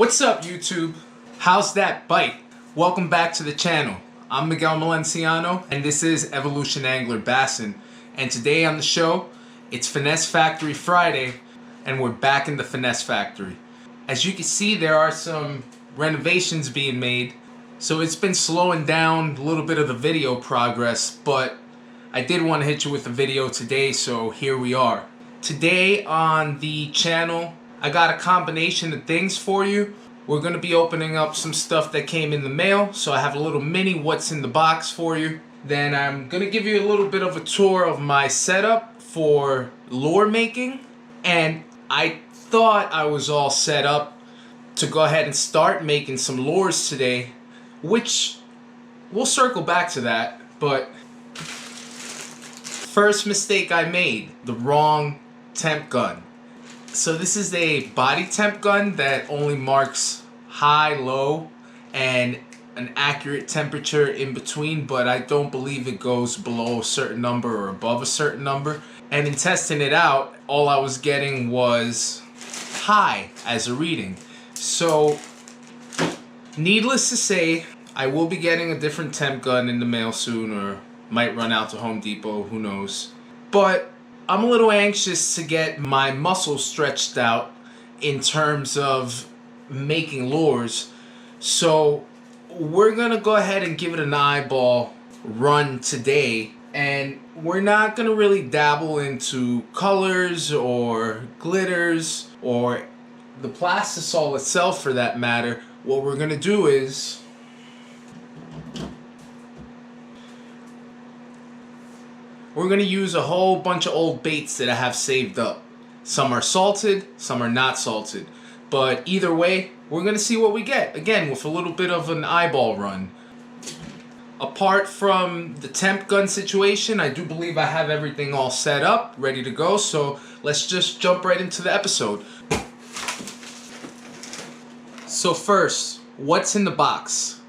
What's up, YouTube? How's that bite? Welcome back to the channel. I'm Miguel Malenciano, and this is Evolution Angler Bassin. And today on the show, it's Finesse Factory Friday, and we're back in the Finesse Factory. As you can see, there are some renovations being made, so it's been slowing down a little bit of the video progress, but I did want to hit you with a video today, so here we are. Today on the channel, I got a combination of things for you. We're going to be opening up some stuff that came in the mail, so I have a little mini what's in the box for you. Then I'm going to give you a little bit of a tour of my setup for lure making, and I thought I was all set up to go ahead and start making some lures today, which we'll circle back to that. But first mistake I made, the wrong temp gun. So this is a body temp gun that only marks high, low, and an accurate temperature in between, but I don't believe it goes below a certain number or above a certain number. And in testing it out, all I was getting was high as a reading. So needless to say, I will be getting a different temp gun in the mail soon, or might run out to Home Depot, who knows. But I'm a little anxious to get my muscles stretched out in terms of making lures. So we're gonna go ahead and give it an eyeball run today. And we're not gonna really dabble into colors or glitters or the plastisol itself for that matter. What we're gonna do is we're going to use a whole bunch of old baits that I have saved up. Some are salted, some are not salted. But either way, we're going to see what we get. Again, with a little bit of an eyeball run. Apart from the temp gun situation, I do believe I have everything all set up, ready to go. So let's just jump right into the episode. So first, what's in the box?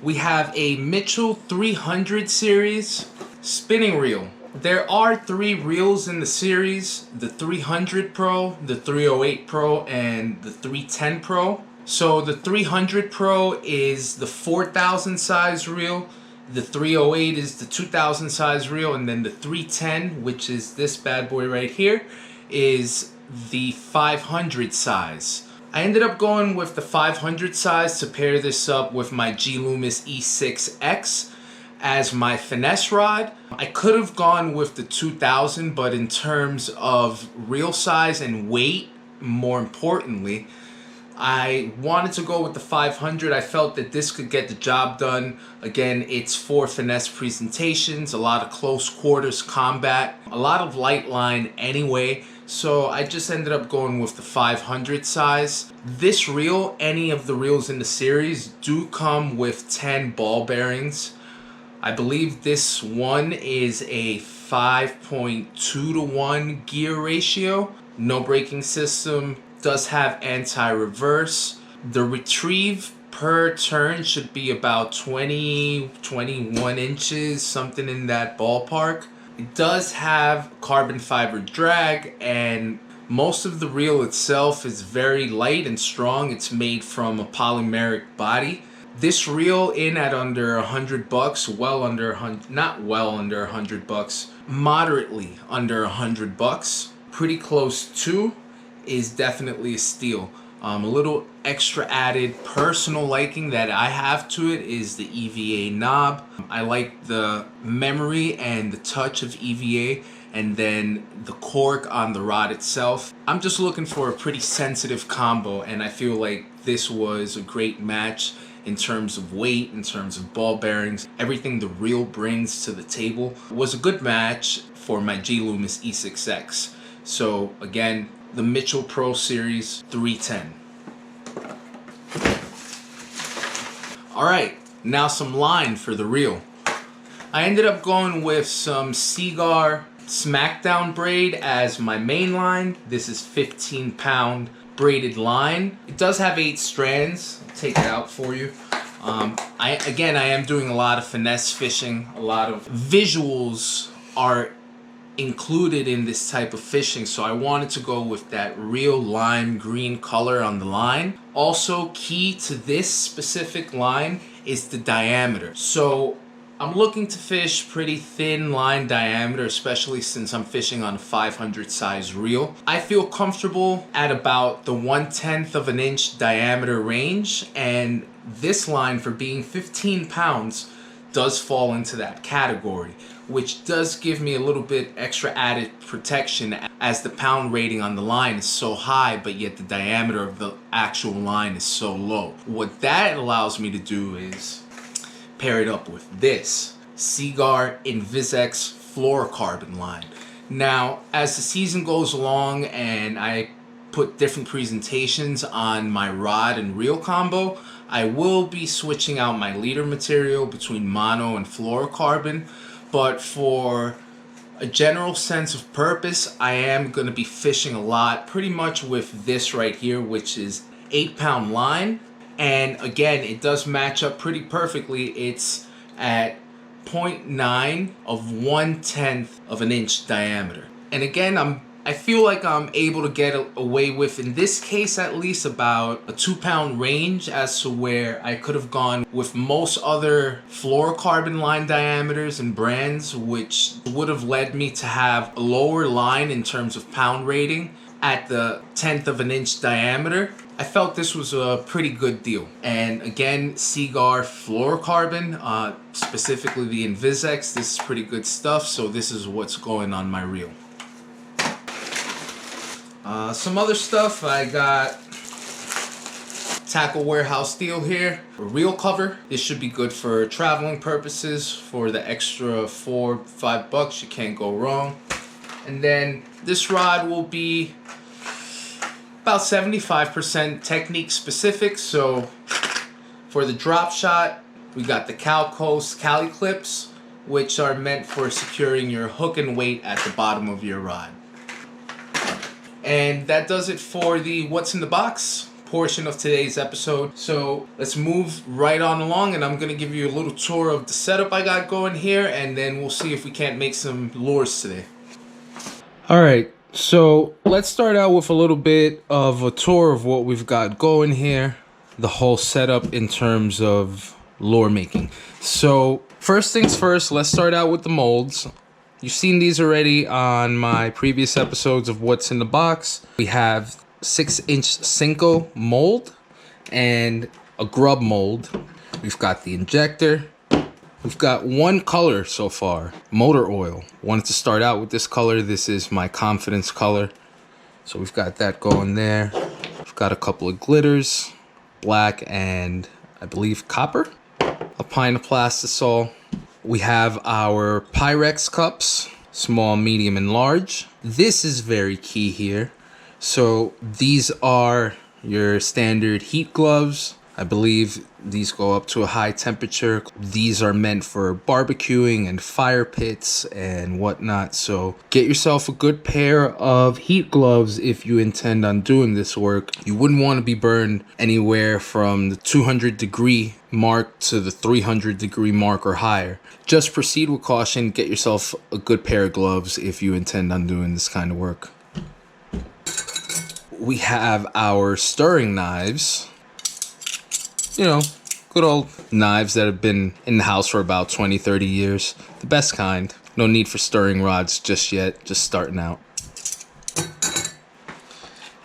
We have a Mitchell 300 series spinning reel. There are 3 reels in the series, the 300 Pro, the 308 Pro, and the 310 Pro. So the 300 Pro is the 4,000 size reel, the 308 is the 2,000 size reel, and then the 310, which is this bad boy right here, is the 500 size. I ended up going with the 500 size to pair this up with my G Loomis E6X as my finesse rod. I could have gone with the 2000, but in terms of reel size and weight, more importantly, I wanted to go with the 500. I felt that this could get the job done. Again, it's for finesse presentations, a lot of close quarters combat, a lot of light line anyway. So I just ended up going with the 500 size. This reel, any of the reels in the series, do come with 10 ball bearings. I believe this one is a 5.2 to 1 gear ratio. No braking system. Does have anti-reverse. The retrieve per turn should be about 21 inches, something in that ballpark. It does have carbon fiber drag, and most of the reel itself is very light and strong. It's made from a polymeric body. This reel in at under $100, well under not well under $100, moderately under $100, pretty close to, is definitely a steal. A little extra added personal liking that I have to it is the EVA knob. I like the memory and the touch of EVA, and then the cork on the rod itself. I'm just looking for a pretty sensitive combo, and I feel like this was a great match in terms of weight, in terms of ball bearings. Everything the reel brings to the table was a good match for my G Loomis E6X. So again, the Mitchell Pro Series 310. Alright, now some line for the reel. I ended up going with some Seagar Smackdown braid as my main line. This is 15-pound braided line. It does have 8 strands. I'll take it out for you. I am doing a lot of finesse fishing. A lot of visuals are included in this type of fishing, so I wanted to go with that real lime green color on the line. Also, key to this specific line is the diameter. So I'm looking to fish pretty thin line diameter, especially since I'm fishing on a 500 size reel. I feel comfortable at about the 1/10 of an inch diameter range, and this line, for being 15 pounds, does fall into that category, which does give me a little bit extra added protection, as the pound rating on the line is so high, but yet the diameter of the actual line is so low. What that allows me to do is pair it up with this Seaguar Invisex fluorocarbon line. Now, as the season goes along and I put different presentations on my rod and reel combo, I will be switching out my leader material between mono and fluorocarbon, but for a general sense of purpose, I am going to be fishing a lot pretty much with this right here, which is 8-pound line. And again, it does match up pretty perfectly. It's at 0.9 of 1/10 of an inch diameter. And again, I feel like I'm able to get away with, in this case at least, about a 2-pound range, as to where I could have gone with most other fluorocarbon line diameters and brands, which would have led me to have a lower line in terms of pound rating at the 1/10 of an inch diameter. I felt this was a pretty good deal. And again, Seaguar fluorocarbon, specifically the Invisex, this is pretty good stuff, so this is what's going on my reel. Some other stuff, I got Tackle Warehouse deal here. A reel cover. This should be good for traveling purposes. For the extra $4-5, you can't go wrong. And then this rod will be about 75% technique specific. So for the drop shot, we got the Cal Coast Cali clips, which are meant for securing your hook and weight at the bottom of your rod. And that does it for the What's in the Box portion of today's episode. So let's move right on along, and I'm going to give you a little tour of the setup I got going here, and then we'll see if we can't make some lures today. Alright, so let's start out with a little bit of a tour of what we've got going here. The whole setup in terms of lure making. So first things first, let's start out with the molds. You've seen these already on my previous episodes of What's in the Box. We have 6-inch Cinco mold and a grub mold. We've got the injector. We've got one color so far, motor oil. Wanted to start out with this color. This is my confidence color. So we've got that going there. We've got a couple of glitters, black and I believe copper. A pint of plastisol. We have our Pyrex cups, small, medium, and large. This is very key here. So these are your standard heat gloves. I believe these go up to a high temperature. These are meant for barbecuing and fire pits and whatnot. So get yourself a good pair of heat gloves if you intend on doing this work. You wouldn't want to be burned anywhere from the 200-degree mark to the 300-degree mark or higher. Just proceed with caution. Get yourself a good pair of gloves if you intend on doing this kind of work. We have our stirring knives. You know, good old knives that have been in the house for about 20-30 years. The best kind. No need for stirring rods just yet, just starting out.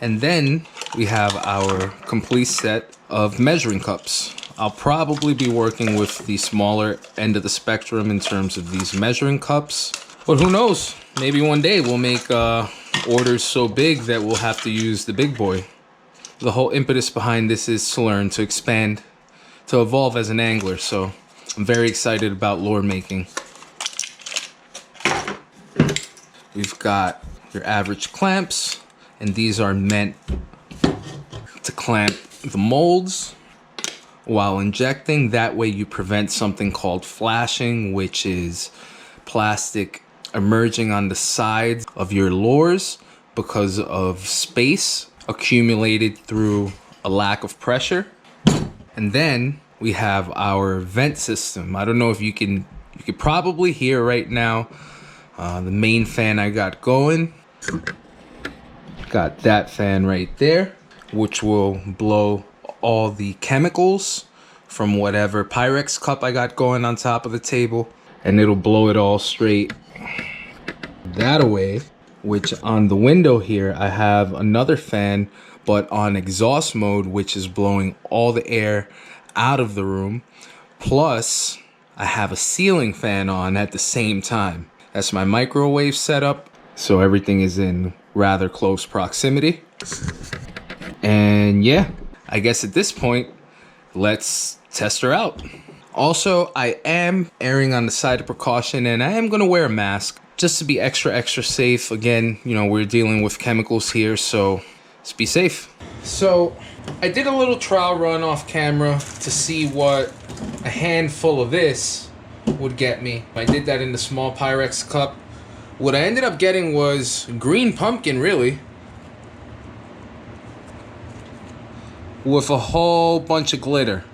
And then we have our complete set of measuring cups. I'll probably be working with the smaller end of the spectrum in terms of these measuring cups. But who knows? Maybe one day we'll make orders so big that we'll have to use the big boy. The whole impetus behind this is to learn, to expand, to evolve as an angler. So I'm very excited about lure making. We've got your average clamps, and these are meant to clamp the molds while injecting. That way you prevent something called flashing, which is plastic emerging on the sides of your lures because of space accumulated through a lack of pressure. And then we have our vent system. I don't know if you could probably hear right now The main fan I got going. Got that fan right there, which will blow all the chemicals from whatever Pyrex cup I got going on top of the table, and it'll blow it all straight that away. Which on the window here, I have another fan, but on exhaust mode, which is blowing all the air out of the room. Plus, I have a ceiling fan on at the same time. That's my microwave setup, so everything is in rather close proximity. And yeah, I guess at this point, let's test her out. Also, I am erring on the side of precaution, and I am gonna wear a mask just to be extra safe. Again, you know, we're dealing with chemicals here, so let's be safe. So I did a little trial run off camera to see what a handful of this would get me. I did that in the small Pyrex cup. What I ended up getting was green pumpkin, really, with a whole bunch of glitter.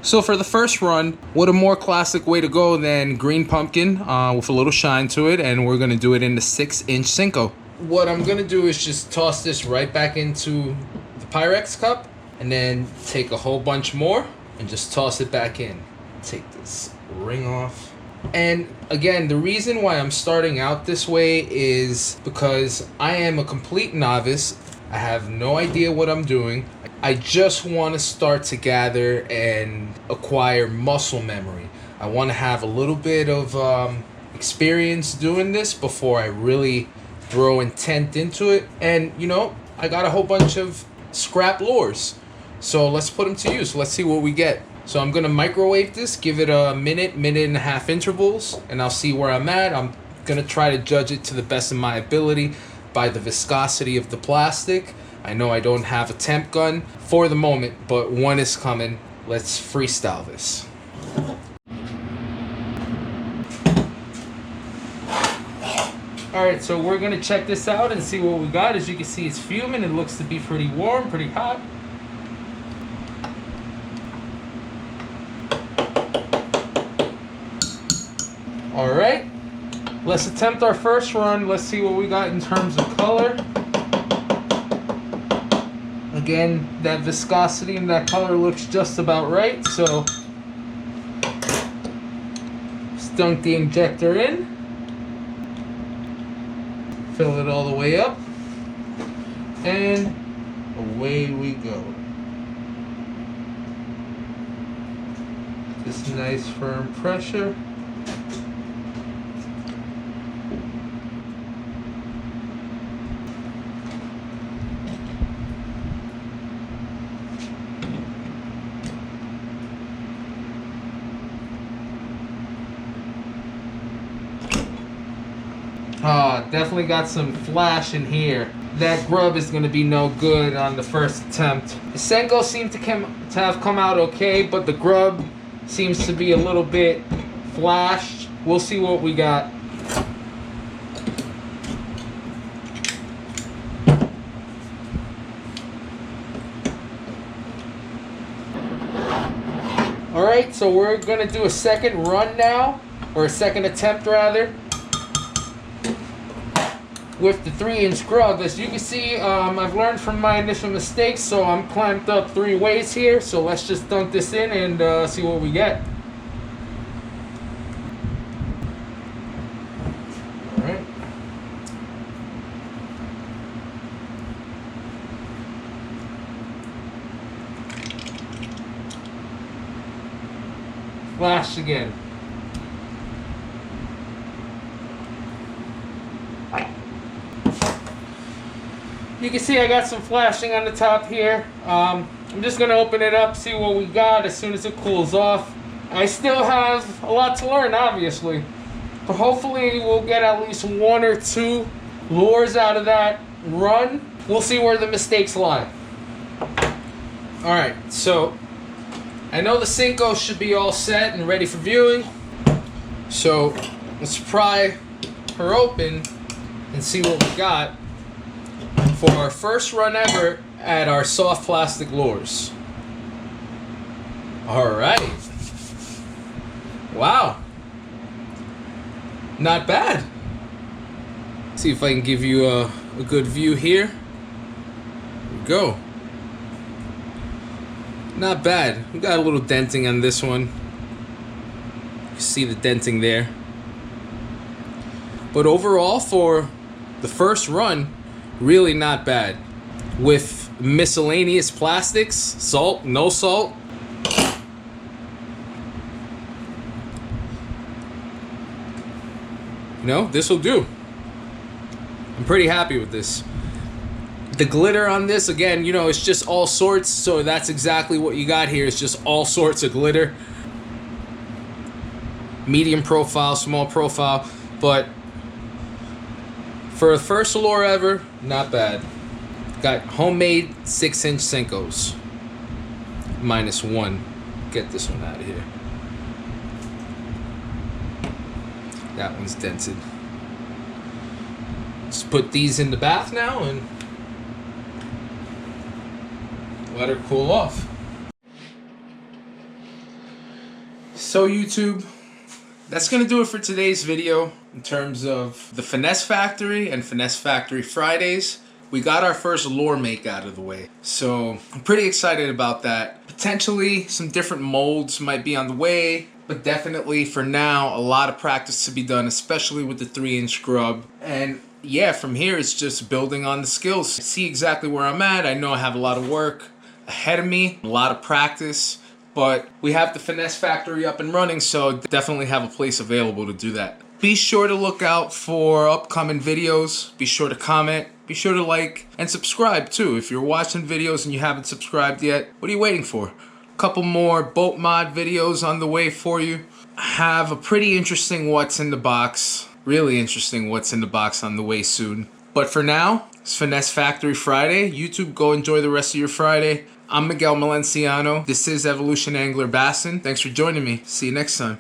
So for the first run, what a more classic way to go than green pumpkin with a little shine to it, and we're gonna do it in the 6-inch Cinco. What I'm gonna do is just toss this right back into the Pyrex cup, and then take a whole bunch more and just toss it back in. Take this ring off. And again, the reason why I'm starting out this way is because I am a complete novice. I have no idea what I'm doing. I just want to start to gather and acquire muscle memory. I want to have a little bit of experience doing this before I really throw intent into it. And you know, I got a whole bunch of scrap lures, so let's put them to use. Let's see what we get. So I'm gonna microwave this, give it a minute and a half intervals, and I'll see where I'm at. I'm gonna try to judge it to the best of my ability by the viscosity of the plastic. I know I don't have a temp gun for the moment, but one is coming. Let's freestyle this. Alright, so we're gonna check this out and see what we got. As you can see, it's fuming. It looks to be pretty warm, pretty hot. Alright, let's attempt our first run. Let's see what we got in terms of color. Again, that viscosity and that color looks just about right, so just dunk the injector in, fill it all the way up, and away we go. Just nice firm pressure. Definitely got some flash in here. That grub is going to be no good on the first attempt. The Senko seemed to have come out okay, but the grub seems to be a little bit flashed. We'll see what we got. Alright, so we're going to do a second run now, or a second attempt rather, with the 3-inch grub. As you can see, I've learned from my initial mistakes, so I'm clamped up 3 ways here. So let's just dunk this in and see what we get. Alright. Flash again. You can see I got some flashing on the top here. I'm just going to open it up, see what we got as soon as it cools off. I still have a lot to learn, obviously. But hopefully we'll get at least 1 or 2 lures out of that run. We'll see where the mistakes lie. Alright, so I know the Cinco should be all set and ready for viewing. So let's pry her open and see what we got for our first run ever at our soft plastic lures. Alright. Wow. Not bad. See if I can give you a good view here. Here we go. Not bad. We got a little denting on this one. You see the denting there. But overall, for the first run, really not bad. With miscellaneous plastics, salt, no salt. You know, this will do. I'm pretty happy with this. The glitter on this, again, you know, it's just all sorts. So that's exactly what you got here. It's just all sorts of glitter. Medium profile, small profile. But for a first allure ever, not bad. Got homemade 6-inch Senkos. -1. Get this one out of here. That one's dented. Just put these in the bath now and let her cool off. So YouTube, that's gonna do it for today's video in terms of the Finesse Factory and Finesse Factory Fridays. We got our first lure make out of the way, so I'm pretty excited about that. Potentially some different molds might be on the way, but definitely for now a lot of practice to be done, especially with the 3-inch grub. And yeah, from here it's just building on the skills. See exactly where I'm at. I know I have a lot of work ahead of me, a lot of practice, but we have the Finesse Factory up and running, so definitely have a place available to do that. Be sure to look out for upcoming videos. Be sure to comment. Be sure to like and subscribe too. If you're watching videos and you haven't subscribed yet, what are you waiting for? A couple more boat mod videos on the way for you. I have a pretty interesting what's in the box, really interesting what's in the box on the way soon. But for now, it's Finesse Factory Friday. YouTube, go enjoy the rest of your Friday. I'm Miguel Malenciano. This is Evolution Angler Bassin. Thanks for joining me. See you next time.